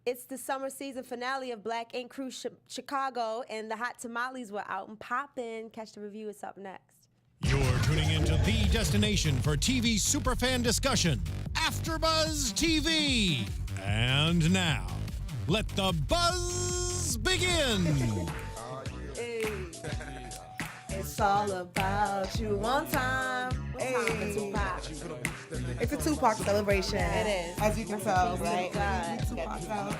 It's the summer season finale of Black Ink Crew Chicago, and the hot tamales were out and popping. Catch the review. It's up next. You're tuning into the destination for TV superfan discussion, AFTERBUZZ TV. And now, let the buzz begin. Hey. It's all about you one time. It's a Tupac celebration. It is. As you can tell, right? Tupac out.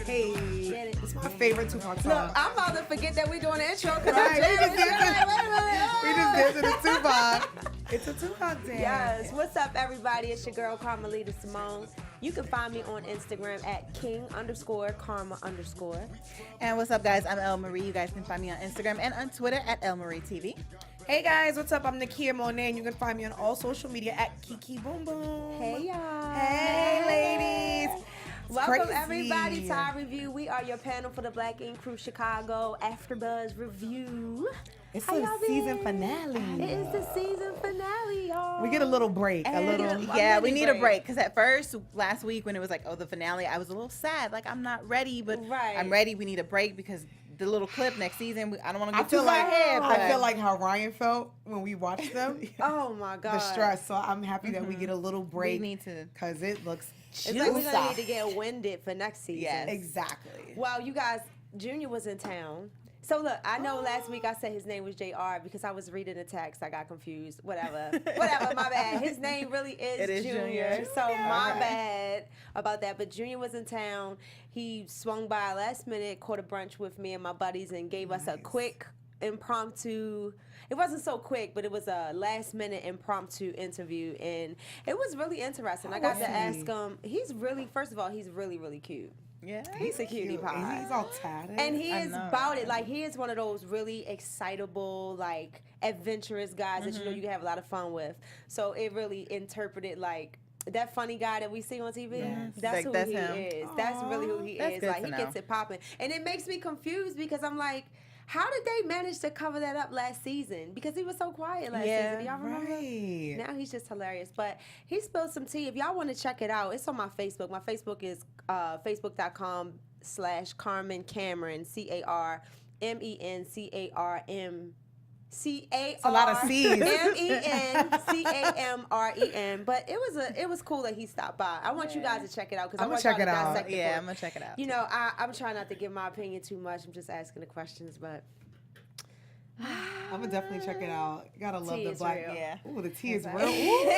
Hey, it's my favorite Tupac song. Look, I'm about to forget that we're doing the intro because Right, we just dancing to Tupac. It's a Tupac dance. Yes. What's up, everybody? It's your girl, Carmen Simone. You can find me on Instagram at king_karma_. And what's up, guys? I'm El Marie. You guys can find me on Instagram and on Twitter at El Marie TV. Hey guys, what's up? I'm Nakia Monet, and you can find me on all social media at Kiki Boom Boom. Hey, y'all. Hey, ladies. Welcome, Crazy. everybody, to our review. We are your panel for the Black Ink Crew Chicago AfterBuzz review. It's How the y'all been? season finale. It is the season finale, y'all. We get a little break. Yeah, we need a break. Because at first, last week, when it was like, oh, the finale, I was a little sad. Like, I'm not ready, but Right. I'm ready. We need a break because the little clip next season, I don't want to I get feel too like far ahead. I feel like how Ryan felt when we watched them. Oh, my God. The stress. So I'm happy that we get a little break. We need to. Because it looks It's like we're going to need to get winded for next season. Yes. Exactly. Well, you guys, Junior was in town. So look, I know last week I said his name was JR because I was reading the text. I got confused. Whatever, my bad. His name really is Junior. So my bad about that. But Junior was in town. He swung by last minute, caught a brunch with me and my buddies, and gave us a quick impromptu. It wasn't so quick, but it was a last minute impromptu interview, and it was really interesting. I got to ask him. He's really, first of all, he's really, really cute. Yeah. He's a cutie pie. And he's all tatted. And he is about it. Like, he is one of those really excitable, like, adventurous guys that you know you can have a lot of fun with. So it really interpreted, like, that funny guy that we see on TV. Yes. That's Like, who that's he him. is. That's really who he That's is. good Like, to he know. gets it popping. And it makes me confused because I'm like, how did they manage to cover that up last season? Because he was so quiet last season. Do y'all remember? Right. Now he's just hilarious. But he spilled some tea. If y'all want to check it out, it's on my Facebook. My Facebook is facebook.com/Carmen Cameron, CarmenCarm. It's a lot of C's. MENCAMREN. But it was cool that he stopped by. I want you guys to check it out because I want y'all to dissect it. Yeah, I'm going to check it out. You know, I'm trying not to give my opinion too much. I'm just asking the questions, but I'm gonna definitely check it out. You gotta love Tea the is black. real. Yeah. Ooh, the tea is real. Ooh.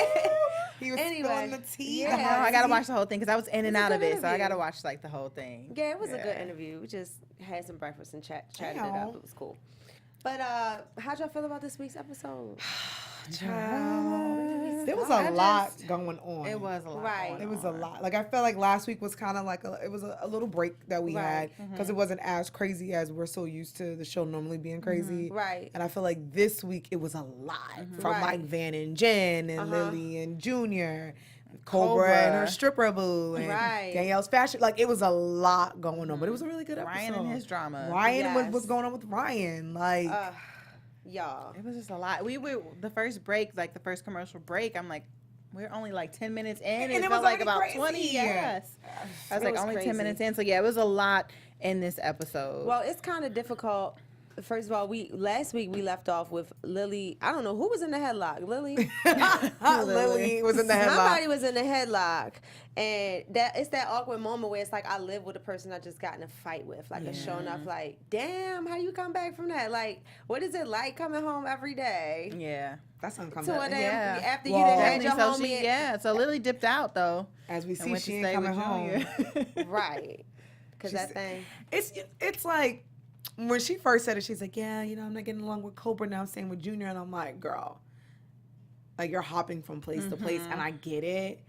He was spilling the tea. Yeah. I got to watch the whole thing because I was in and It's a out of good it. So I interview. got to watch, like, the whole thing. yeah, it was a good interview. We just had some breakfast and chatted it up. It was cool. But how'd y'all feel about this week's episode? There was a lot going on. It was a lot. Right. going It was on. a lot. Like, I felt like last week was kind of like it was a little break that we had because it wasn't as crazy as we're so used to the show normally being crazy. Right. And I feel like this week it was a lot from Right. like Van and Jen and Lily and Junior, Cobra and her stripper boo, and Danielle's fashion. Like, it was a lot going on, but it was a really good episode. Ryan and his drama. Ryan, Yes. what's going on with Ryan? Like, Y'all. It was just a lot. We were the first break, like the first commercial break. I'm like, we're only like 10 minutes in. And it it felt was like already about crazy. 20. Yes. I was It like was only crazy. 10 minutes in. So yeah, it was a lot in this episode. Well, it's kind of difficult. First of all, last week we left off with Lily. I don't know who was in the headlock. Lily. Lily was in the headlock. Somebody was in the headlock, and it's that awkward moment where it's like I live with a person I just got in a fight with, like a show enough. Like, damn, how you come back from that? Like, what is it like coming home every day? yeah. That's To uncomfortable. a damn, Yeah. after Well, you done had your So homie. so Lily dipped out though. As we and see, went to she stay ain't with coming home. Junior. Right. Because that thing. It's like when she first said it, she's like, yeah, you know, I'm not getting along with Cobra now. I'm staying with Junior, and I'm like, girl, like, you're hopping from place to place, and I get it,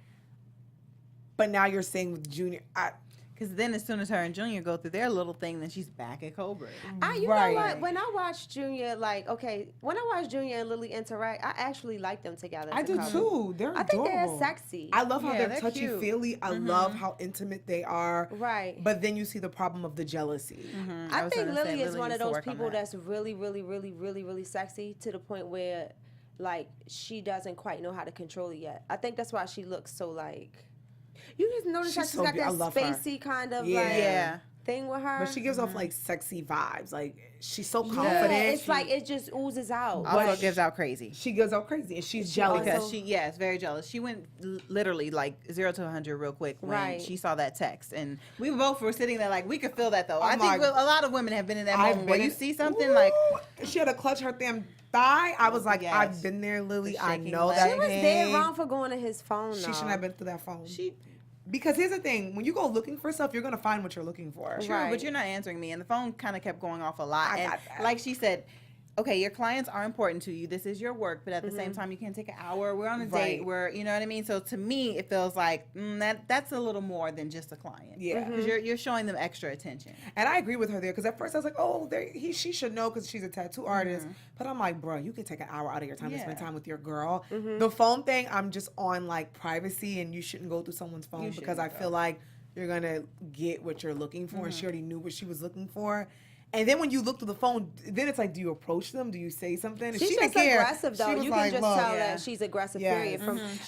but now you're staying with Junior. Because then as soon as her and Junior go through their little thing, then she's back at Cobra. You know what? When I watched Junior, when I watched Junior and Lily interact, I actually like them together. I do too. They're I think they're adorable. sexy. I love how Yeah, they're they're cute. touchy-feely. I love how intimate they are. Right. But then you see the problem of the jealousy. I was think gonna say, Lily is Lily one of needs to those work on people that. that's really, really, really, really, really sexy to the point where like she doesn't quite know how to control it yet. I think that's why she looks so like. You just notice that she's got that spacey kind of like thing with her. But she gives off like sexy vibes. Like she's so confident. It's like it just oozes out. Also gives out crazy. She gives out crazy, and she's jealous. Because she is very jealous. She went literally like 0 to 100 real quick when she saw that text, and we both were sitting there like we could feel that though. I think a lot of women have been in that moment where you see something like she had to clutch her damn thigh. I was like, I've been there, Lily. I know that. She was dead wrong for going to his phone. She shouldn't have been through that phone. Because here's the thing, when you go looking for stuff, you're going to find what you're looking for. True, but you're not answering me. And the phone kind of kept going off a lot. And like she said, okay, your clients are important to you. This is your work. But at the same time, you can't take an hour. We're on a date. We're, you know what I mean? So to me, it feels like that's a little more than just a client. Yeah. Because you're showing them extra attention. And I agree with her there. Because at first I was like, oh, she should know because she's a tattoo artist. But I'm like, bro, you can take an hour out of your time to spend time with your girl. The phone thing, I'm just on like privacy. And you shouldn't go through someone's phone because I feel like you're going to get what you're looking for. And she already knew what she was looking for. And then when you look through the phone, then it's like, do you approach them? Do you say something? And she's she just aggressive, though. You can just tell that she's aggressive, period.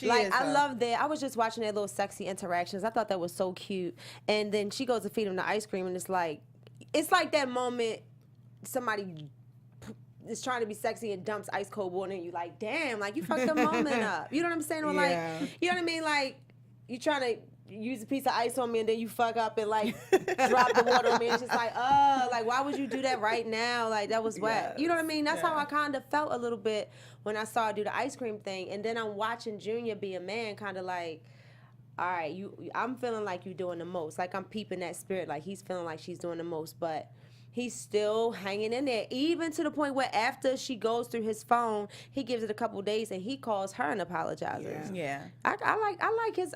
I love that. I was just watching their little sexy interactions. I thought that was so cute. And then she goes to feed him the ice cream, and it's like that moment somebody is trying to be sexy and dumps ice cold water, and you like, damn, like you fucked the moment up. You know what I'm saying? Or like, you know what I mean? Like, you trying to use a piece of ice on me and then you fuck up and like drop the water on me. It's just like, like why would you do that right now? Like that was wet. You know what I mean? That's how I kind of felt a little bit when I saw her do the ice cream thing. And then I'm watching Junior be a man, kind of like, all right, I'm feeling like you're doing the most. Like I'm peeping that spirit. Like he's feeling like she's doing the most, but he's still hanging in there, even to the point where after she goes through his phone, he gives it a couple days and he calls her and apologizes. Yeah. I like his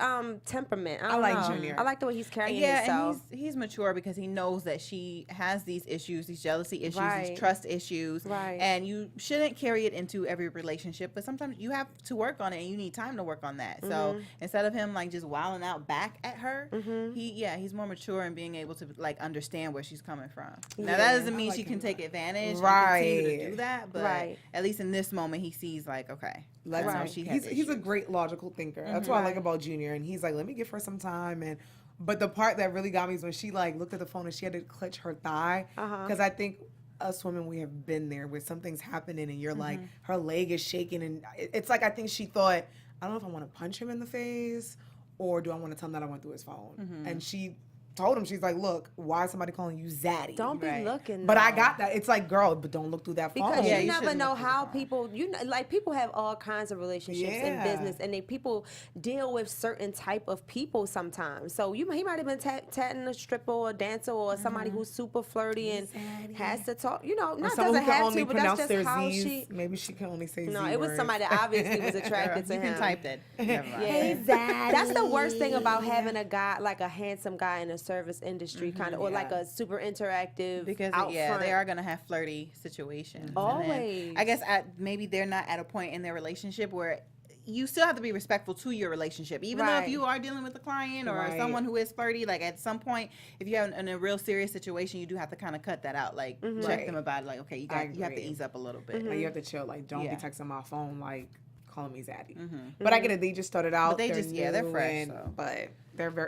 temperament. I like Junior. I like the way he's carrying himself. And he's mature because he knows that she has these issues, these jealousy issues, these trust issues. Right. And you shouldn't carry it into every relationship, but sometimes you have to work on it and you need time to work on that. So instead of him like just wilding out back at her, he's more mature in being able to like understand where she's coming from. Now, that doesn't mean she can take advantage and continue to do that, but at least in this moment, he sees like, okay, let's know she has he's a great logical thinker. That's what I like about Junior, and he's like, let me give her some time. But the part that really got me is when she like looked at the phone and she had to clutch her thigh, because I think us women, we have been there where something's happening and you're like, her leg is shaking, and it's like I think she thought, I don't know if I want to punch him in the face or do I want to tell him that I went through his phone, and she told him, she's like, look, why is somebody calling you Zaddy? Don't be looking. But I got that. It's like, girl, but don't look through that phone. Because you never know how people, like people have all kinds of relationships in business, and people deal with certain type of people sometimes. So he might have been tatting a stripper or a dancer or somebody who's super flirty and has to talk, not doesn't have to, but that's just how she. Maybe she can only say No, it was somebody that obviously was attracted to him. You can type that. Hey, Zaddy. That's the worst thing about having a guy, like a handsome guy in a service industry kind of, or like a super interactive, because they are gonna have flirty situations always. I guess maybe they're not at a point in their relationship where you still have to be respectful to your relationship, even though if you are dealing with a client or someone who is flirty, like at some point if you have in a real serious situation, you do have to kind of cut that out, like check them about it, like, okay, you have to ease up a little bit, like you have to chill, like don't be texting my phone like calling me Zaddy. But I get it, they just started out, but they're fresh, but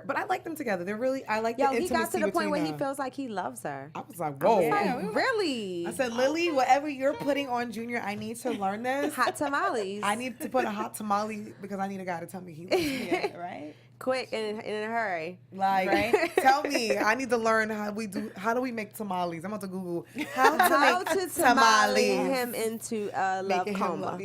but I like them together. They're really, I like the intimacy. He got to the point where he feels like he loves her. I was like, whoa. Really? I said, Lily, whatever you're putting on Junior, I need to learn this. Hot tamales. I need to put a hot tamale because I need a guy to tell me he loves me. Right? Quick and in a hurry. Like, tell me. I need to learn how do we make tamales. I'm about to Google how to tamale him into a love coma.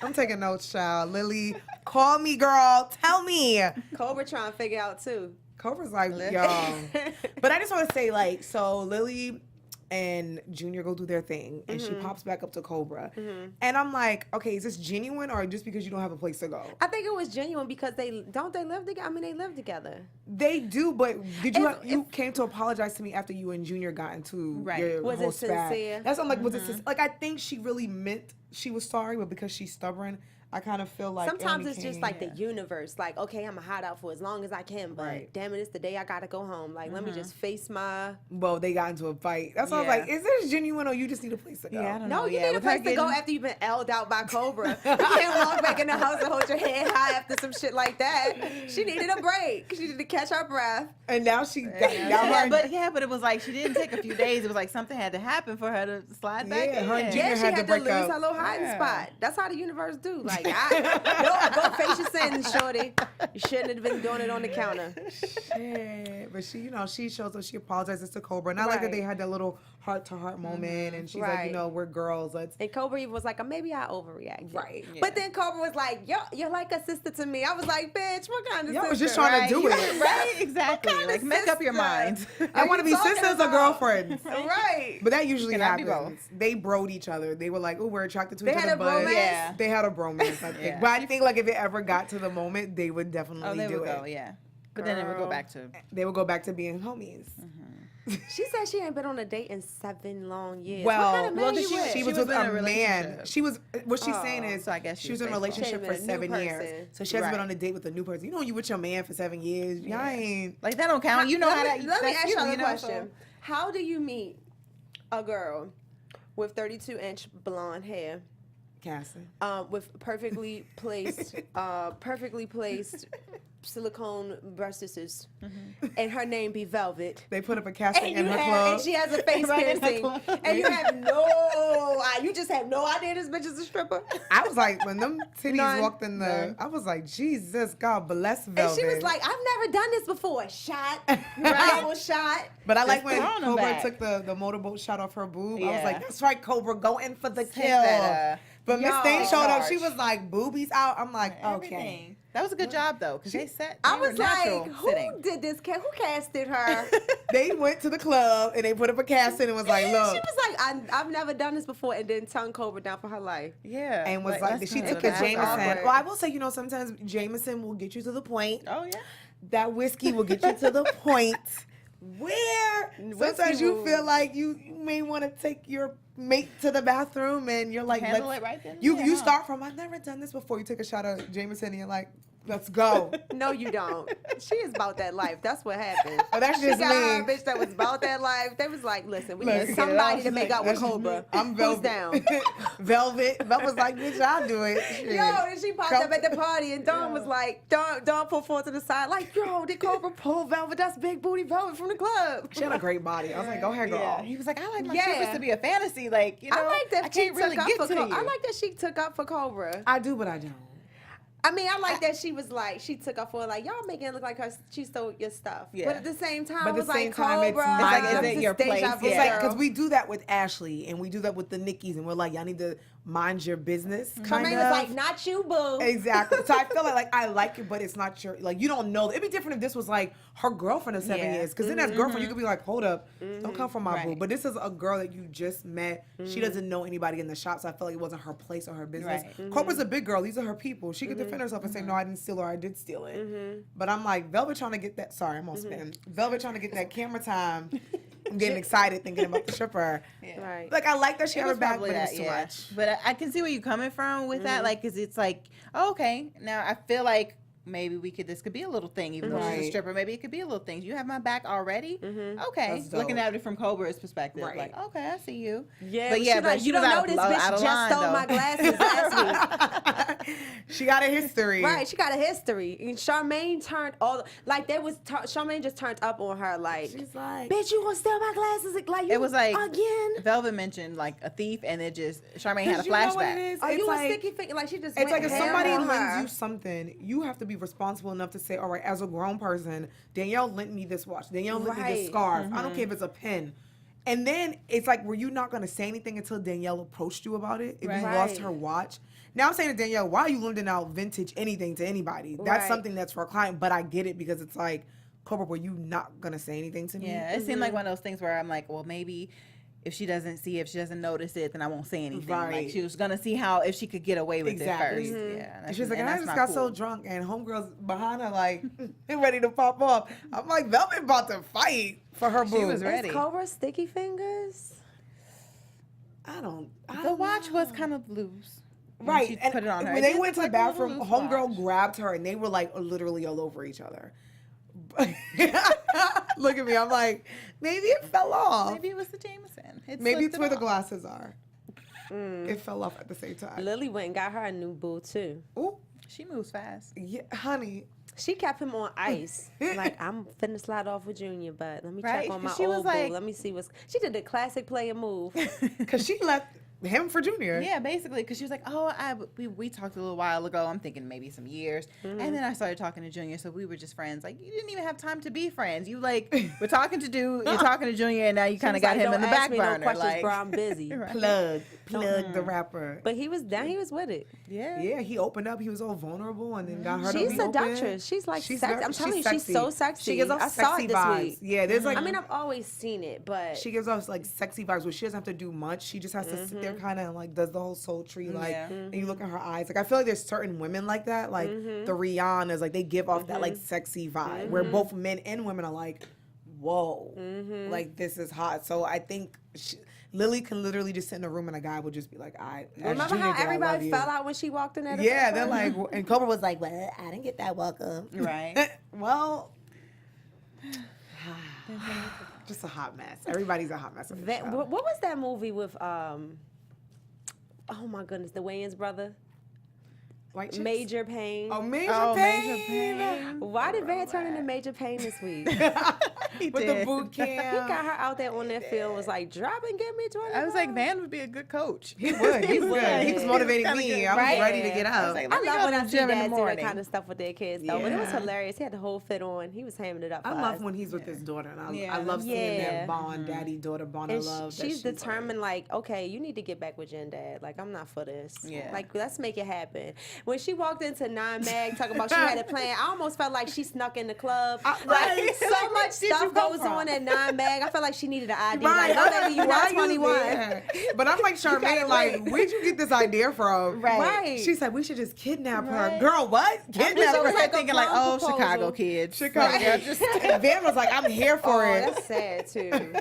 I'm taking notes, child. Lily, call me, girl. Tell me. Cobra trying to figure out too. Cobra's like, yo. But I just want to say, like, so Lily and Junior go do their thing, and she pops back up to Cobra. And I'm like, okay, is this genuine or just because you don't have a place to go? I think it was genuine because they live together. I mean, they live together. They do, but did you came to apologize to me after you and Junior got into your was whole it sincere? That's what I'm like, was it sincere? Like, I think she really meant she was sorry, but because she's stubborn, I kind of feel like sometimes it's just like the universe. Like, okay, I'm gonna hide out for as long as I can, but damn it, it's the day I gotta go home. Like, let me just face my. Well, they got into a fight. That's why I was like, is this genuine or you just need a place to go? Yeah, I don't No, know. you need a place to go after you've been L'd out by Cobra. You can't walk back in the house and hold your head high after some shit like that. She needed a break. She needed to catch her breath. And now she got but it was like she didn't take a few days. It was like something had to happen for her to slide back in. Her and Junior Yeah, she had to lose her little hiding spot. That's how the universe do. Like, go face your sins, shorty. You shouldn't have been doing it on the counter. Shit. But she shows up. She apologizes to Cobra. And I like that they had that little heart-to-heart moment. And she's like, we're girls. And Cobra even was like, maybe I overreacted. Right. Yeah. But then Cobra was like, you're like a sister to me. I was like, bitch, what kind of sister? I was just trying to do it. Right, exactly. Like, make up your mind. I want to be sisters or girlfriends. Right. But that usually happens. They broed each other. They were like, oh, we're attracted to each other. They had a bromance, I think. But I think like if it ever got to the moment, they would definitely do it. Yeah. But then it would go back to. They would go back to being homies. She said she ain't been on a date in 7 long years. Well, what kind of man she was with a man. She was. What she's saying is, so I guess she was in a relationship for 7 years, so she hasn't been on a date with a new person. You know, you with your man for 7 years. Y'all ain't like that. Don't count. You know how that. Let me ask you a question. How do you meet a girl with 32-inch blonde hair? Cassie. With perfectly placed silicone breast scissors, and her name be Velvet. They put up a casting in her club. And she has a face piercing, and you have you just have no idea this bitch is a stripper. I was like, when them titties walked in I was like, Jesus, God bless Velvet. And she was like, I've never done this before. Shot, double shot. But I like when Cobra took the motorboat shot off her boob. I was like, that's right, Cobra, go in for the kill. But Miss Thing showed up. She was like, boobies out. I'm like, okay. That was a good job, though, because they set. I was like, who did this? Who casted her? They went to the club and they put up a casting and was like, look. She was like, I've never done this before, and then tongue Cobra down for her life. Yeah. And was like she took a Jameson. Well, I will say, sometimes Jameson will get you to the point. Oh, yeah. That whiskey will get you to the point where sometimes you feel like you may want to take your mate to the bathroom and you're like, handle it right then. You start from, I've never done this before. You take a shot of Jameson and you're like, let's go. No, you don't. She is about that life. That's what happened. Oh, that's just she got me. her a bitch that was about that life. They was like, listen, we need somebody to make out with Cobra. I'm Velvet. down? Velvet was like, bitch, I'll do it. Shit. Yo, and she popped up at the party, and Dawn was like, Dawn pulled forward to the side, like, yo, did Cobra pull Velvet? That's big booty Velvet from the club. She had a great body. I was like, go ahead, girl. Yeah. He was like, I like my strippers to be a fantasy. Like, I like that I can't really get to you. I like that she took up for Cobra. I do, but I don't. I mean, I like that she was like, she took up for like, y'all making it look like she stole your stuff. Yeah. But at the same time, it was like, Cobra, it's like, is it your place? It's like, because we do that with Ashley and we do that with the Nickies and we're like, y'all need to mind your business. Carmen was like, not you, boo. Exactly. So I feel like I like it, but it's not your, like, you don't know. It'd be different if this was like her girlfriend of 7 years. Because then as girlfriend, you could be like, hold up, don't come for my boo. But this is a girl that you just met. She doesn't know anybody in the shop, so I feel like it wasn't her place or her business. Cobra's a big girl. These are her people. She could defend herself and say, no, I didn't steal or I did steal it. But I'm like, Velvet trying to get that, sorry, I'm on spin. Velvet trying to get that camera time. I'm getting excited thinking about the stripper. Right. Like, I like that she had her back, but it's too much. But I can see where you're coming from with that, like, because it's like, oh, okay, now I feel like maybe this could be a little thing, even though she's a stripper. Maybe it could be a little thing. You have my back already. Okay, looking at it from Cobra's perspective, like, okay, I see you. Yeah, but you don't know this bitch just stole my glasses last week. She got a history, right? She got a history. And Charmaine turned Charmaine just turned up on her, like, she's like, bitch, you gonna steal my glasses? Like, you, it was like again. Velvet mentioned like a thief, and it just Charmaine had a flashback. Are you a sticky figure? Like, she just. It's like if somebody lends you something, you have to be responsible enough to say, all right, as a grown person, Danielle lent me this watch. Danielle lent me this scarf. I don't care if it's a pen. And then it's like, were you not going to say anything until Danielle approached you about it? If you lost her watch. Now I'm saying to Danielle, why are you lending out vintage anything to anybody? That's something that's for a client, but I get it because it's like, Cobra, were you not going to say anything to me? Yeah, it seemed like one of those things where I'm like, well, maybe if she doesn't notice it, then I won't say anything. Like, she was gonna see if she could get away with it first. Yeah. And she was like, I just got so drunk, and homegirl's behind her like, ready to pop off. I'm like, Velvet about to fight for her boo. She was ready. Is Cobra sticky fingers? I don't the watch was kind of loose. Right. She And put it on her. when It they just went to the looked like a little bathroom, loose homegirl wash. grabbed her and they were like literally all over each other. Look at me. I'm like, maybe it fell off. Maybe it was the Jameson. Maybe slipped it's where the off. glasses are. It fell off at the same time. Lily went and got her a new boo too. Ooh, She moves fast. yeah, honey. She kept him on ice. Like, I'm finna slide off with Junior, but let me Right, check on my 'cause she was old like- boo. Let me see what's. She did the classic player move. Because she left him for Junior. Yeah, basically, because she was like, "Oh, we talked a little while ago. I'm thinking maybe some years." And then I started talking to Junior, so we were just friends. Like, you didn't even have time to be friends. You like were talking to you're talking to Junior, and now you kind of got him in the back burner. No questions, Like, bro. I'm busy. Right. Plug the rapper. But he was down. He was with it. Yeah. Yeah, he opened up. He was all vulnerable and then got her to She's be seductress. open. She's like sexy. very- I'm telling you, she's so sexy. She gives off I saw sexy it this vibes. week. Yeah, there's like I mean, I've always seen it, but she gives off like sexy vibes where she doesn't have to do much. She just has to sit there kind of and like does the whole sultry like Yeah. and you look in her eyes. Like I feel like there's certain women like that. Like the Rihannas, like they give off that like sexy vibe where both men and women are like, whoa, like this is hot. So I think Lily can literally just sit in a room and a guy would just be like, remember how everybody fell out when she walked in there? Yeah, they're like, and Cobra was like, well, I didn't get that welcome. Right. Well, just a hot mess. Everybody's a hot mess. On the show. What was that movie with? Oh my goodness, the Wayans brother, White chicks? Major Pain. Oh, Major Oh, Pain. Major Pain. Why did Van turn into Major Pain this week? He With did. the boot He camp. got her out there on that field. Was like, drop and give me 20. I was like, Van would be a good coach. He would. He was would. good. He was motivating Kinda me. good. I was Right. ready to get I was up. like, I let me love go when to I the see gym in the dads do that morning. kind of stuff with their kids, though. But it was Yeah. hilarious. He had the whole fit on. He was hamming it up. I for love us. when he's with his daughter, and Yeah. I love seeing Yeah. their bond, daddy-daughter bond. And I love that she's like- determined, like, okay, you need to get back with your dad. Like, I'm not for this. Yeah. Like, let's make it happen. When she walked into Nine Mag talking about she had a plan, I almost felt like she snuck in the club. Right. So Like, much where did you stuff go goes from? on at Nine Mag. I felt like she needed an ID. Right. Like, no, baby, you're not Why you 21. there? But I'm like, Charmaine, like, where'd you get this idea from? Right. She said, we should just kidnap her. Right. Girl, what? Kidnap was her? like Like a thinking like, prom oh, proposal. Chicago kids. Chicago. Like, yeah, just Van was like, I'm here for Oh, it. that's sad, too.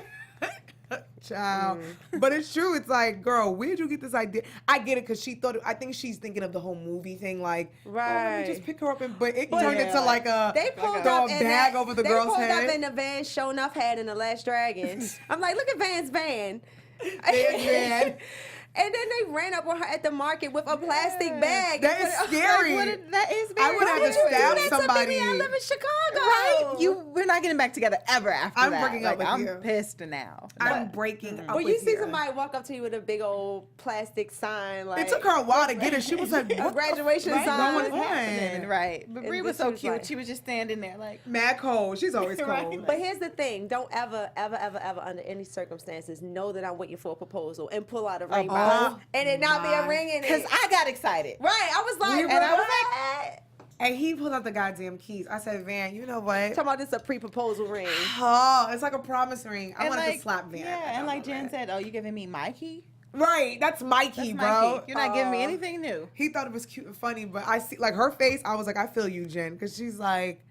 Child. But it's true. It's like, girl, where'd you get this idea? I get it because I think she's thinking of the whole movie thing. Like, oh, let Right. me just pick her up. But it But turned yeah, into like a, They pulled throw up a in bag that, over the they girl's pulled head. up in the van Show Enough had in The Last Dragon. I'm like, look at Van's van. Van. And then they ran up on her at the market with a plastic bag. That is scary. that is I would have to stab somebody. I live in Chicago. Right? We're not getting back together ever after I'm that. breaking up Like, with I'm you. pissed now. I'm breaking up When with you see you. somebody walk up to you with a big old plastic sign, like It took her a while to get it. She was like, a what graduation the sign. fuck is going happening? on? Right. But And Brie was then so she was cute. like- She was just standing there like, Mad cold. She's always cold. Right. But here's the thing: don't ever, ever, ever, ever, under any circumstances, know that I'm waiting for a proposal and pull out a ring Oh, box and it not be a my. ring in because it. I got excited. Right? I was like, And I was what? And he pulled out the goddamn keys. I said, Van, you know what? Talking about this a pre-proposal ring. Oh, it's like a promise ring. I And wanted like, to slap Van. Yeah, and like Jen said, oh, you giving me my key? Right, that's Mikey, That's bro. my key. You're not giving me anything new. He thought it was cute and funny, but I see, like, her face, I was like, I feel you, Jen. Because she's like,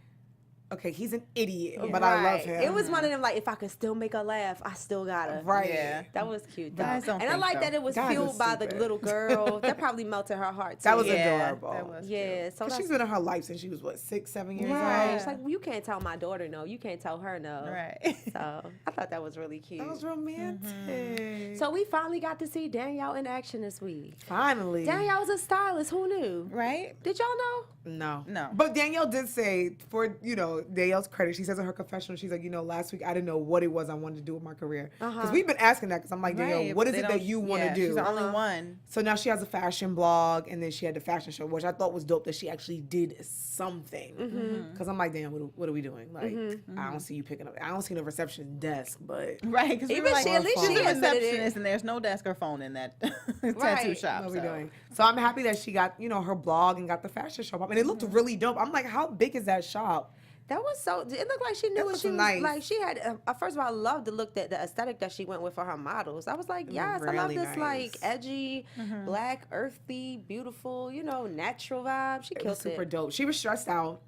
okay, he's an idiot, but I love Right. him. It was one of them, like, if I could still make her laugh, I still gotta. Right. Yeah. That was cute, though. Guys don't And I think like so. that it was Guys are fueled by the stupid. little girl. That probably melted her heart, too. That was Yeah, adorable. that was Yeah, so Because that's she's been in her life since she was, what, 6, 7 years right. old? It's like, well, you can't tell my daughter no. You can't tell her no. Right. So I thought that was really cute. That was romantic. So we finally got to see Danielle in action this week. Finally. Danielle was a stylist. Who knew? Right? Did y'all know? No. No. But Danielle did say, for, Danielle's credit, she says in her confessional, she's like, last week I didn't know what it was I wanted to do with my career. Because we've been asking that, because I'm like, Danielle, Right, what is they it don't- that you want to yeah, do? She's the only one. So now she has a fashion blog, and then she had the fashion show, which I thought was dope that she actually did something. Because I'm like, damn, what are we doing? Like, I don't see you picking up. I don't see no reception desk, but Right, because we Even were like, she- at least she's she a admitted it. receptionist, and there's no desk or phone in that tattoo Right. shop. what are we so. doing? So I'm happy that she got, her blog and got the fashion show up. And it looked really dope. I'm like, how big is that shop? That was so. It looked like she knew It what was she was nice. like. She had. First of all, I loved the look the aesthetic that she went with for her models. I was like, yes, I love really this nice. like edgy, black, earthy, beautiful, natural vibe. She It was killed super it. dope. She was stressed out.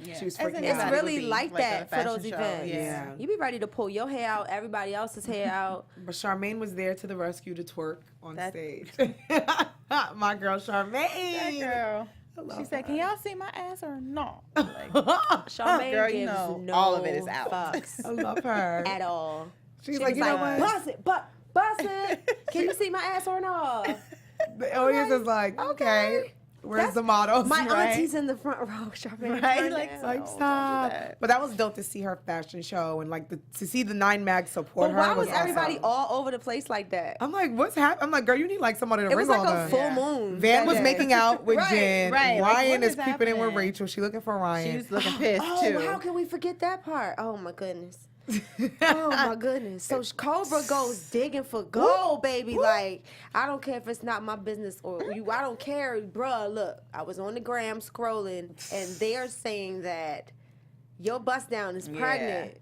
Yeah. She was As freaking anybody It's out. would really be, like a that for those fashion show. events. Yeah. You be ready to pull your hair out, everybody else's hair out. But Charmaine was there to the rescue to twerk on That- stage. My girl Charmaine. That girl. She said, "Can y'all see my ass or not?" Like, Charmaine girl, gives you know, no all of it is out. fucks I love her. at all. She's She like, was you know like, what? bust it. Can you see my ass or not? The audience is like, okay. Where's the models? My right? auntie's in the front row, Charmaine. Right? Like, Like, Stop. But that was dope to see her fashion show and like to see the 9 Mag support but her. why was awesome. everybody all over the place like that? I'm like, what's happening? I'm like, girl, you need like somebody to It ring was like on a her. full moon. Van that was day. making out with Right, Jen. right. Like, Ryan what is is creeping in with happening? Rachel. She looking for Ryan. She was looking pissed too. How can we forget that part? Oh my goodness. Oh my goodness. So Cobra goes digging for gold, baby. Like, I don't care if it's not my business or you. I don't care, bruh. Look, I was on the gram scrolling, and they're saying that your bust down is pregnant.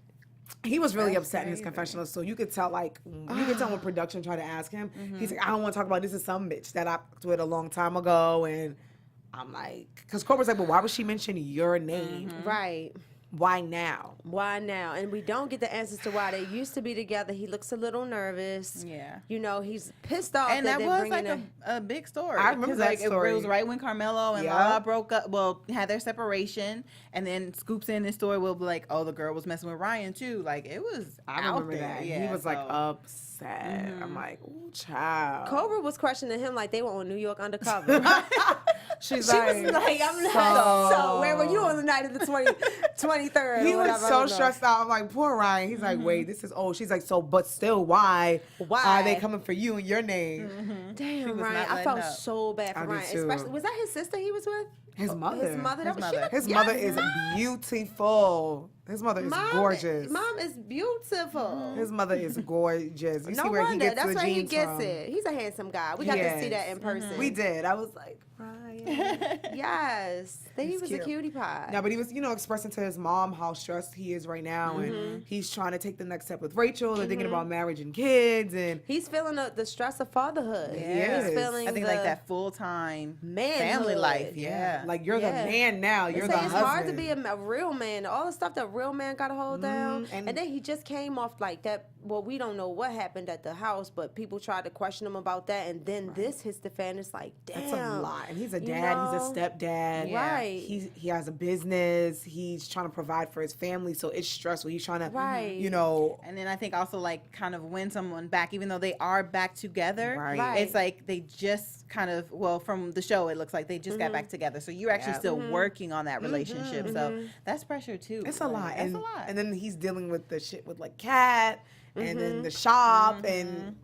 He was really upset in his confessional, so you could tell, like, you could tell when production tried to ask him. He's like, I don't want to talk about this. Is some bitch that I fucked with a long time ago, and I'm like, because Cobra's like, but why would she mention your name? Right. Why now? Why now? And we don't get the answers to why they used to be together. He looks a little nervous. Yeah. You know, he's pissed off. And that they're was bringing like a big story. I remember 'Cause, that like, story. It was right when Carmelo and Yeah. Lala broke up. Well, had their separation, and then Scoops in this story will be like, "Oh, the girl was messing with Ryan too." Like it was. I out remember there. that. Yeah, He was like so- upset. I'm like, ooh, child. Cobra was questioning him like they were on New York Undercover. She's She was like, I'm not. So where were you on the night of the 23rd? He or was whatever, I so don't know. stressed out. I'm like, poor Ryan. He's like, wait, this is old. She's like, so, but still, why? Why? Are they coming for you and your name? Damn, was Ryan. not I letting felt up. so bad for I did Ryan. too. Especially, was that his sister he was with? His mother. His mother. That was- she mother. looked- His yes, mother is beautiful. His mother is gorgeous. Mom is beautiful. His mother is gorgeous. You No see where he wonder. gets That's the where he genes gets from. it. He's a handsome guy. We got to see that in person. We did. I was like, Ryan. Yes. He He's was cute. a cutie pie. No, but he was, expressing to his mom how stressed he is right now, and he's trying to take the next step with Rachel. They're thinking about marriage and kids, and He's feeling the stress of fatherhood. Yes. He's feeling I think the like that full time manhood. family life. Yeah. like you're Yeah. the man now. They You're say the it's husband. hard to be a real man. All the stuff that real man got to hold down. and- And then he just came off like that. Well, we don't know what happened at the house, but people tried to question him about that. And then this hits the fan. It's like, damn. That's a lot. And he's a You dad. He's know? a stepdad. Yeah. Right. He has a business. He's trying to provide for his family, so it's stressful. He's trying to, Right. And then I think also like kind of win someone back, even though they are back together. Right. Right. It's like they just kind of, well, from the show, it looks like they just got back together. So you're actually Yeah. still working on that relationship. So that's pressure too. It's a lot. That's and, a lot. And then he's dealing with the shit with like Kat, and then the shop, and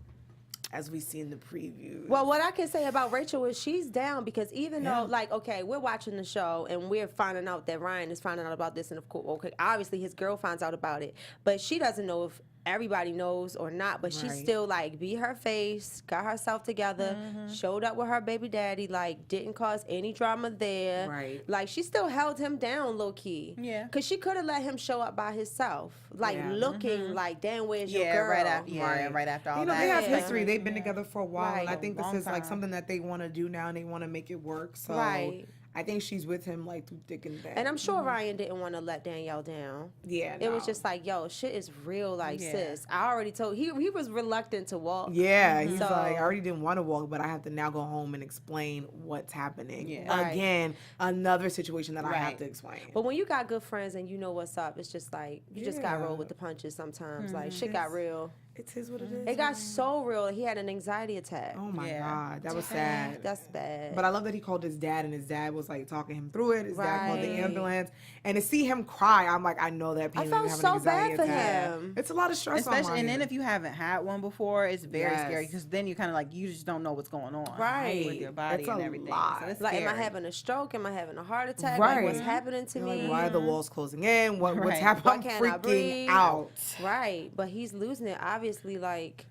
as we see in the previews. Well, what I can say about Rachel is she's down because even Yeah. though, like, okay, we're watching the show and we're finding out that Ryan is finding out about this, and of course, okay, obviously his girl finds out about it, but she doesn't know if everybody knows or not, but she Right. still like be her face, got herself together, showed up with her baby daddy, like didn't cause any drama there. Right. Like she still held him down low key. Yeah. Cause she could have let him show up by himself, like Yeah. looking like, damn, where's your yeah, girl? right after, right after all You know, that. they have Yeah. history. They've been together for a while, and I Right. think this Long is like time. something that they want to do now, and they want to make it work. So Right. I think she's with him like through thick and thin. And I'm sure Ryan didn't want to let Danielle down. yeah, It was no. just like, yo, shit is real, like Yeah. sis. I already told he was reluctant to walk. Yeah, he's So- like, I already didn't want to walk, but I have to now go home and explain what's happening. Yeah. Right. Again, another situation that I have Right. to explain. But when you got good friends and you know what's up, it's just like you just got to Yeah. roll with the punches sometimes. Like shit got real. It is what it is. It got so real. He had an anxiety attack. Oh my Yeah. God, that was sad. That's bad. But I love that he called his dad, and his dad was like talking him through it. His dad called the Right. ambulance, and to see him cry, I'm like, I know that pain. I of felt having so an anxiety bad for attack. him. It's a lot of stress, Especially, on and then Ryan. if you haven't had one before, it's very Yes. scary because then you kind of like you just don't know what's going on Right. with your body It's and a everything. lot. So it's like, am I scary. having a stroke? Am I having a heart attack? Right. Like, what's happening to You're me? like, why are the walls closing in? What's Right. happening? Why I'm can't I freaking breathe? out. Right, but he's losing it. Obviously, like,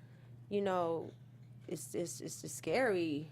you know, it's just scary.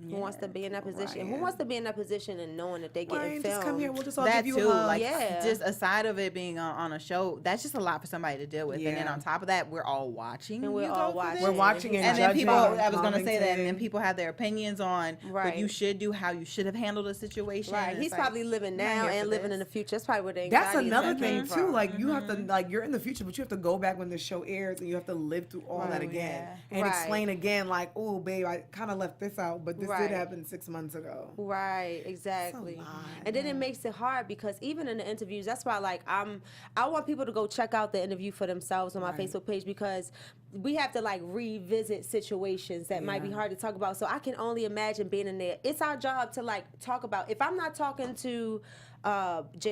Who wants to be in that position? Who Ryan. wants to be in that position and knowing that they getting Ryan, filmed? just come here. We'll just all That give you too, a hug. like Yeah. just aside of it being on a show, that's just a lot for somebody to deal with. And then Yeah. on top of that, we're all watching. And we're you all go through watching. this. We're watching and And then judging people, and I was going to say that, and then commenting. people have their opinions on Right. what you should do, how you should have handled a situation. Right, and he's it's like, probably living I'm not now here and for living this. in the future. That's probably where the That's anxiety another attack thing came too. from. Like you have to, like you're in the future, but you have to go back when the show airs, and you have to live through all that again yeah. and Right. explain again. Like, oh, babe, I kind of left this out, but this did happen 6 months ago. Right, exactly. That's a lot. And then it makes it hard because even in the interviews, that's why like I want people to go check out the interview for themselves on my Facebook page, because we have to like revisit situations that might be hard to talk about. So I can only imagine being in there. It's our job to like talk about. If I'm not talking to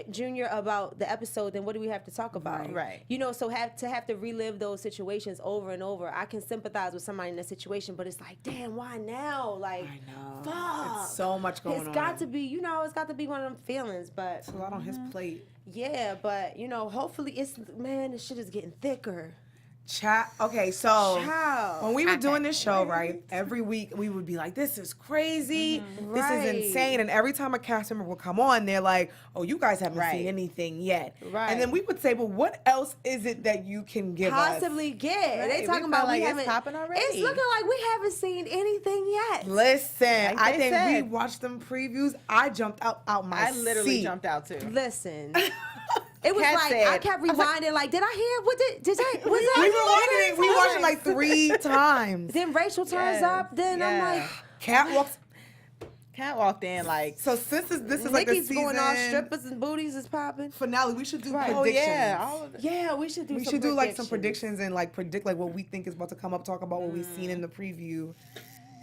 Junior about the episode, then what do we have to talk about? Right. You know, so have to relive those situations over and over. I can sympathize with somebody in that situation, but it's like, damn, why now? Like, I know. fuck. It's so much going on. It's got to be, you know, it's got to be one of them feelings, but It's a lot on his plate. yeah, but you know, hopefully this shit is getting thicker. Okay, so Child. when we were doing this show, right, every week we would be like, this is crazy, this is insane, and every time a cast member would come on, they're like, oh, you guys haven't seen anything yet. Right. And then we would say, well, what else is it that you can give Possibly us? get. Right, They we talking felt about like we it's haven't. popping already. It's looking like we haven't seen anything yet. Listen, Like I they think we said. watched them previews. I jumped out my I literally seat. jumped out too. Listen. It was Kat like said- I kept rewinding. Like, did I hear? What did I? Was that? We rewinded it. We watched it like 3 times. Then Rachel turns Yes, up. Then I'm yeah. like, Cat walks. Kat walked in like, So since this is like the Nikki's season going on, strippers and booties is popping. finale, we should do Right. predictions. oh yeah, all of it. Yeah, we should do. We some should do like some predictions and like predict like what we think is about to come up. Talk about what we've seen in the preview.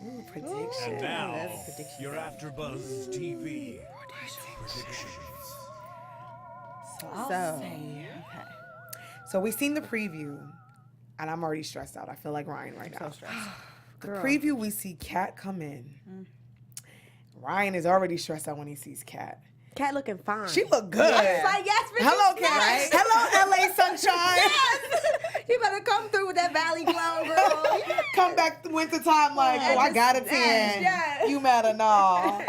Ooh, predictions. And now, your AfterBuzz TV predictions. I'll So, say. So we've seen the preview, and I'm already stressed out. I feel like Ryan right now. so stressed. The preview, we see Kat come in. Ryan is already stressed out when he sees Kat. Cat looking fine. She look good. It's like, yes, Richard Hello, Snatch. Kat. Hello, LA sunshine. Yes. You better come through with that Valley Clown, girl. Come back winter time like, oh, I got a 10. Yes. You mad or no?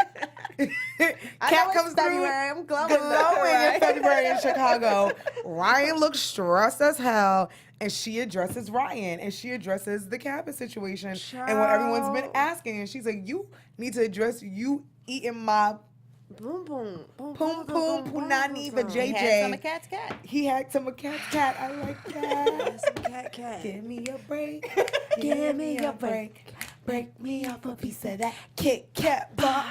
Kat comes through. February. I'm glowing. Glowing in February in Chicago. Ryan looks stressed as hell, and she addresses Ryan, and she addresses the cabin situation and what everyone's been asking. And she's like, "You need to address you eating my Boom, boom, boom, poom poom punani for He had some of JJ." Kat's cat. He had some of Cat's cat. I like that. Cat. Give me a break. Give me a break. Break me off a piece of that Kit Kat bar.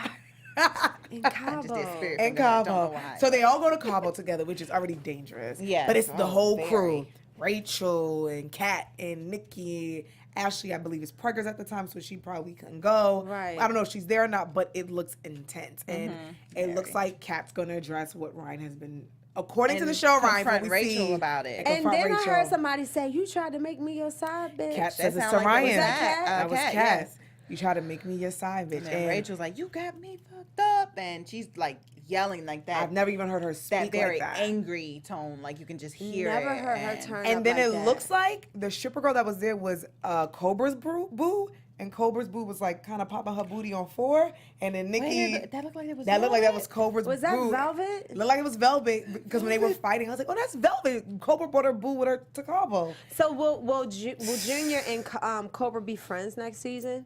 In I Cabo. just did spirit And from there. Don't know Cabo. why. So they all go to Cabo together, which is already dangerous. Yes. But it's the Oh, whole very. crew. Rachel and Kat and Nikki. Ashley, I believe, is pregnant at the time, so she probably couldn't go. Right. I don't know if she's there or not, but it looks intense. And it looks Very. like Kat's going to address what Ryan has been, according to And the show, Ryan, confront what we Rachel see. about it. And confront then I Rachel. heard somebody say, "You tried to make me your side bitch." Kat says That it's sound to like it was Ryan. that That was Kat, Kat. yes. You try to make me your side bitch. And Rachel's like, you got me fucked up. And she's like yelling like that. I've never even heard her speak that very like that. angry tone. Like you can just hear Never it. heard her and- turn And up then like it that. looks like the stripper girl that was there was Cobra's boo, and Cobra's boo was like kind of popping her booty on 4, and then Nikki. Wait, that looked like it was That looked like that was velvet? Cobra's Was that boo. Velvet? It looked like it was Velvet because when they were fighting, I was like, oh, that's Velvet. Cobra brought her boo with her to Cabo. So will Junior and Cobra be friends next season?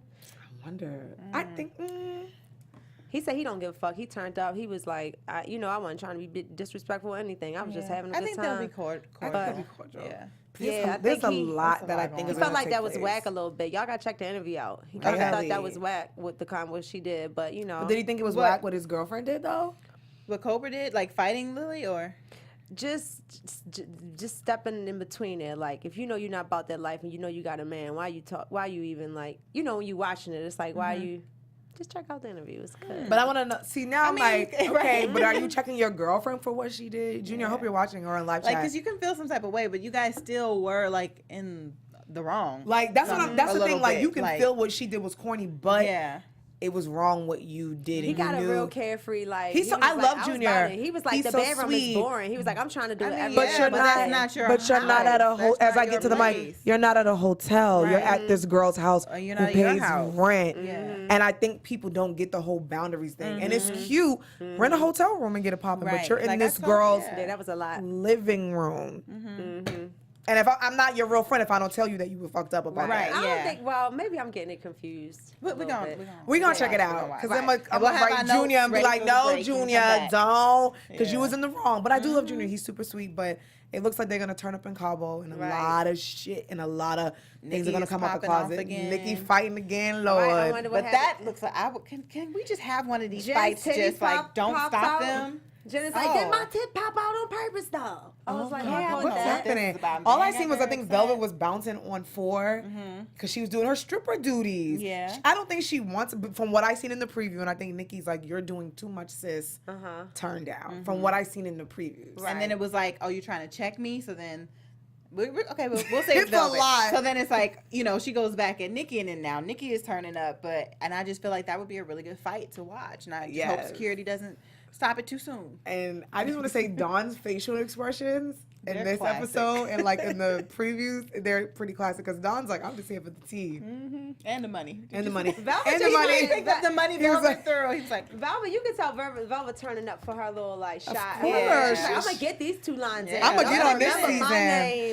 I wonder. I think. He said he don't give a fuck. He turned up. He was like, I wasn't trying to be disrespectful or anything. I was just having a I good think time. they'll be cordial. They'll be cordial. Yeah. Yeah, I there's think a he- lot there's a that I lot think going is He going felt to like take that was place. whack a little bit. Y'all gotta check the interview out. He kind of thought that was Really? whack with the what she did, but you know. But did he think it was What? whack what his girlfriend did though? What Cobra did, like fighting Lily, or just stepping in between it. Like if you know you're not about that life and you know you got a man, why you even like, you know, when you watching it, it's like why you just check out the interview. It's good. But I want to know. See, now I'm mean, like, okay, right. but are you checking your girlfriend for what she did? Junior, I hope you're watching her on live like, chat. because you can feel some type of way, but you guys still were like in the wrong. Like that's what that's A the thing. little Like bit, you can like- feel what she did was corny, but yeah. it was wrong what you did. he and got you a knew. real carefree, like He's so- he was I like, love was Junior. about it. He was like, He's the so bedroom sweet. is boring. He was like, I'm trying to do it every But day. you're but not. that's not your But you're not house. at a That's as not I get your to the mic. place. You're not at a hotel. You're Right. at this girl's house Or you're who not at your pays house. rent. Yeah. And I think people don't get the whole boundaries thing. And it's cute. Rent a hotel room and get it popping. But Right. you're in Like, I this told- girl's Yeah, that was a lot. living room. And if I'm not your real friend if I don't tell you that you were fucked up about Right. that. I don't Yeah. think. Well, maybe I'm getting it confused. We're a little gonna bit. We're gonna check it We're out gonna watch. because I'm Right. gonna We'll have write our notes Junior and be ready like, for the no, break and come Junior, back." don't, because you Yeah. was in the wrong. But I do love Junior. He's super sweet, but it looks like they're gonna turn up in Cabo, and a Right. lot of shit and a lot of things are gonna Nicki's come out the popping off closet. again. Nikki fighting again, Lord. Right, I wonder what But that happened. looks like can we just have one of these Jen's fights? titty Just like pops don't stop out. them. Jen's like, did Oh. my tit pop out on purpose though? I was like, God, I what's caught that. happening? about. All I Man, seen was I got think very Velvet upset. was bouncing on 4 because she was doing her stripper duties. Yeah. I don't think she wants. But from what I seen in the preview, and I think Nikki's like, "You're doing too much, sis. Turn down." From what I seen in the previews. And then it was like, oh, you're trying to check me? So then, okay, we'll say It's a Velvet. lot. So then it's like, you know, she goes back at Nikki, and then now Nikki is turning up. And I just feel like that would be a really good fight to watch. And I just hope Yes. security doesn't stop it too soon. And I just want to say Dawn's facial expressions in They're this classic. episode and like in the previews, they're pretty classic because Dawn's like, I'm just here for the tea And the money. and the money. Velvet And the just money. like- Picked up the money He was Velvet like- through. He was like, Velvet, you can tell Velvet turning up for her little like shot. course. She's like, I'm gonna get these 2 lines in. Yeah. I'm gonna get on this Remember my season.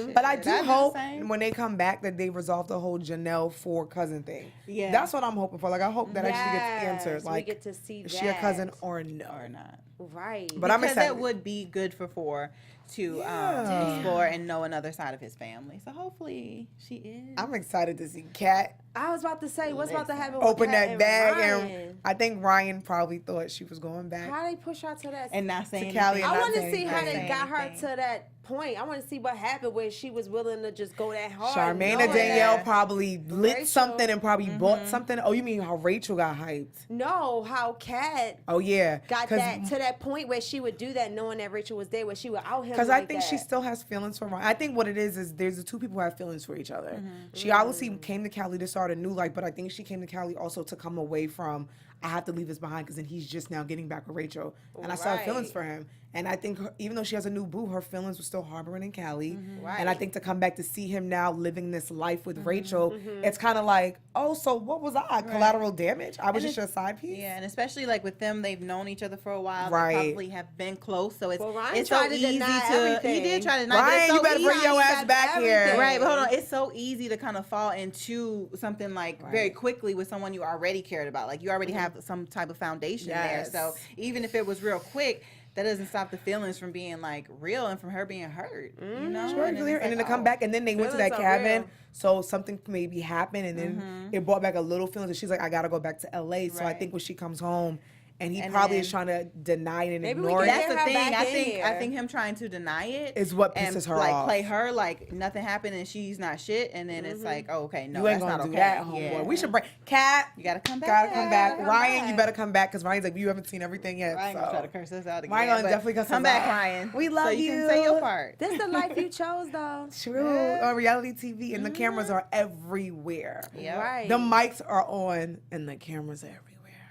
name. But I Should do I do the hope same? when they come back that they resolve the whole Janelle for cousin thing. Yeah. That's what I'm hoping for. Like I hope that actually gets answered. Yes, we Like get to see is she a that. cousin or no? or not. Right. But I'm Because excited. that would be good for 4 to Yeah. explore and know another side of his family. So hopefully she is. I'm excited to see Kat I was about to say, what's about to happen with open Kat that and bag, Ryan? and I think Ryan probably thought she was going back. How they push her to that? and not saying Cali anything. and I not want to saying see how they anything. got her to that point. I want to see what happened where she was willing to just go that hard. Charmaine knowing and Danielle that- probably lit Rachel. something and probably bought something. Oh, you mean how Rachel got hyped? No, how Kat Oh yeah, got that to that point where she would do that knowing that Rachel was there, where she would out him. Because like I think that. she still has feelings for Ryan. I think what it is there's the 2 people who have feelings for each other. She obviously came to Cali to start a new life, but I think she came to Cali also to come away from, I have to leave this behind because then he's just now getting back with Rachel. And I saw her feelings Right. for him. And I think even though she has a new boo, her feelings were still harboring in Cali. Right. And I think to come back to see him now living this life with Rachel, it's kind of like, oh, so what was I? Collateral damage? I was just your side piece? Yeah, and especially like with them, they've known each other for a while. Right. They probably have been close, so it's Well, Ryan it's so tried to easy deny to. everything. He did try to deny. but Ryan, it's so you better bring easy. your ass said back here. everything. Right, but hold on. It's so easy to kind of fall into something like very quickly with someone you already cared about. Like you already have some type of foundation Yes. there. So even if it was real quick, that doesn't stop the feelings from being like real and from her being hurt. You know, Sure, and then, it's and then to like, come oh. back, and then they went to that Feelings are cabin, real. so something maybe happened, and then it brought back a little feeling. And she's like, I gotta go back to LA. So I Right. think when she comes home, and he And probably then- is trying to deny it and Maybe we ignore can it, That's get the her thing. back I in think here. him trying to deny it is what and pisses her like off. play her like nothing happened and she's not shit, and then it's like, oh, okay, no, You ain't that's gonna not do okay. that, homeboy. Yeah. We should bring Kat. You gotta come back. Gotta come back. come Ryan, back. you better come back because Ryan's like, you haven't seen everything yet. Ryan so. gonna try to curse us out again. Ryan gonna but definitely cuss come us back, out. Ryan. We love so you. you. Can say your part. This the life you chose, though. True. On reality TV, and the cameras are everywhere. Yep. Right. The mics are on, and the cameras are everywhere.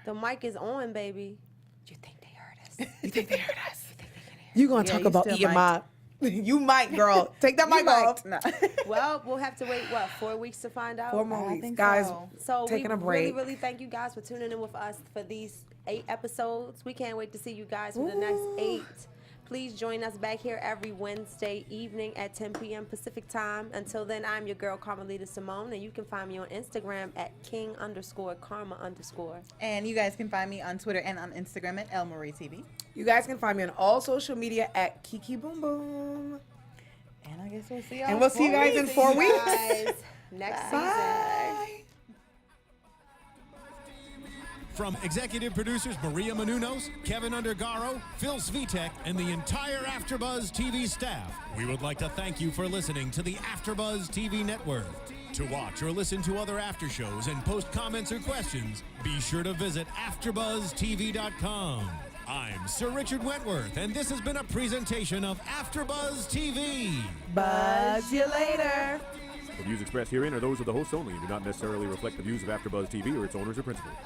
The mic is on, baby. You think they heard us? You think they heard us? You gonna Yeah, talk you about still eating might. my? You might, girl. Take that mic off. No. Well, we'll have to wait, 4 weeks to find out? 4 more I weeks, think guys. so. So taking we a break. really thank you guys for tuning in with us for these 8 episodes. We can't wait to see you guys for the next 8. Please join us back here every Wednesday evening at 10 p.m. Pacific time. Until then, I'm your girl, Carmelita Simone, and you can find me on Instagram at king_karma_. And you guys can find me on Twitter and on Instagram at LMarieTV. You guys can find me on all social media at Kiki Boom Boom. And I guess we'll see y'all. And we'll see you guys in 4 weeks. Guys, next season. Bye. From executive producers Maria Menounos, Kevin Undergaro, Phil Svitek, and the entire AfterBuzz TV staff, we would like to thank you for listening to the AfterBuzz TV network. To watch or listen to other after shows and post comments or questions, be sure to visit AfterBuzzTV.com. I'm Sir Richard Wentworth, and this has been a presentation of AfterBuzz TV. Buzz you later. The views expressed herein are those of the hosts only and do not necessarily reflect the views of AfterBuzz TV or its owners or principals.